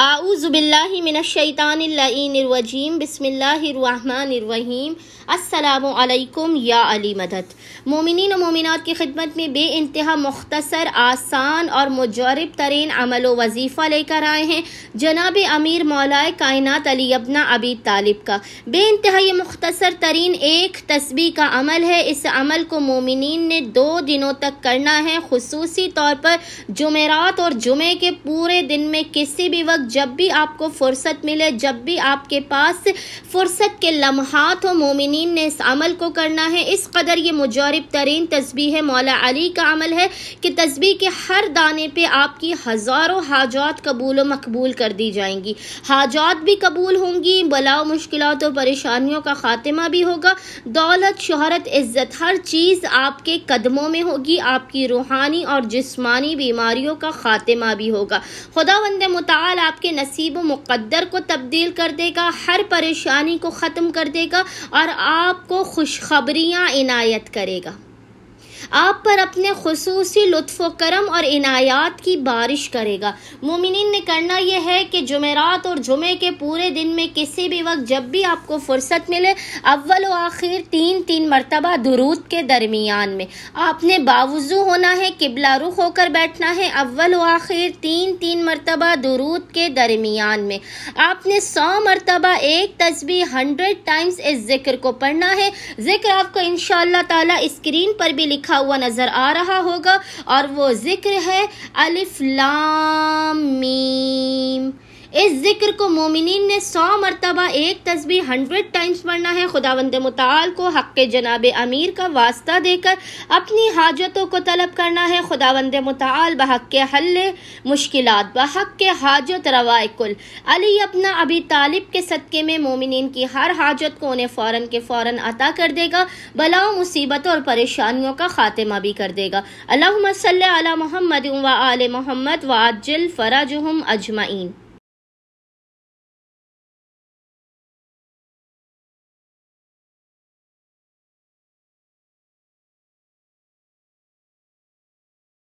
आऊज़ुबिल्लाहि मिनश्शैतानिर्रजीम बिस्मिल्लाहिर्रहमानिर्रहीम। अस्सलामु अलैकुम या अली मदद। मोमिनीन और मोमिनात की खिदमत में बे इंतहा मुख्तसर, आसान और मुजरब तरीन अमल व वजीफ़ा लेकर आए हैं जनाब अमीर मौलाए कायनात अली इब्न अबी तालिब का। बे इंतहा ये मुख्तसर तरीन एक तस्बीह का अमल है। इस अमल को मोमिनीन ने 2 दिनों तक करना है। खुसूसी तौर पर जुमेरात और जुमे के पूरे दिन में किसी भी वक्त जब भी आपको फुर्सत मिले, जब भी आपके पास फुर्सत के लम्हात हो, मोमिनीन ने इस अमल को करना है। इस कदर ये मुजरब तरीन तस्बीह है, मौला अली का अमल है कि तस्बीह के हर दाने पे आपकी हज़ारों हाजात कबूल व मकबूल कर दी जाएंगी। हाजात भी कबूल होंगी, बलाओ मुश्किलात और परेशानियों का खात्मा भी होगा। दौलत, शोहरत, इज्जत, हर चीज़ आपके कदमों में होगी। आपकी रूहानी और जिस्मानी बीमारियों का खात्मा भी होगा। खुदावंद मुताल आपके नसीब व मुक़द्दर को तब्दील कर देगा, हर परेशानी को ख़त्म कर देगा और आपको खुशखबरियाँ इनायत करेगा। आप पर अपने खुसूसी लुत्फ़ करम और इनायात की बारिश करेगा। मोमिनीन ने करना यह है कि जुमेरात और जुमे के पूरे दिन में किसी भी वक्त जब भी आपको फुर्सत मिले, अव्वल व आखिर 3-3 मरतबा दुरूद के दरमियान में आपने बावुज़ू होना है, किबला रुख होकर बैठना है। अव्वल व आखिर 3-3 मरतबा दुरूद के दरमियान में आपने 100 मरतबा एक तस्बीह 100 टाइम्स इस जिक्र को पढ़ना है। जिक्र आपको इंशाअल्लाह ताला स्क्रीन पर भी लिखा हुआ नजर आ रहा होगा और वो जिक्र है अलिफ लाम मीम। इस जिक्र को मोमिनीन ने 100 मरतबा एक तस्बीह 100 टाइम्स पढ़ना है। खुदावंद मुताल को हक़ जनाब अमीर का वास्ता देकर अपनी हाजतों को तलब करना है। खुदावंद मुताल बहक़ हल्ले मुश्किलात, बहक़ हाजत रवाए कुल अली इब्न अबी तालिब के सदक़े में मोमिनीन की हर हाजत को उन्हें फ़ौरन के फ़ौरन अता कर देगा। बलाओं, मुसीबतों और परेशानियों का खात्मा भी कर देगा। अल्लाहुम्मा सल्लि अला मुहम्मद व आले मुहम्मद व अज्जिल फ़रजहुम अजमईन।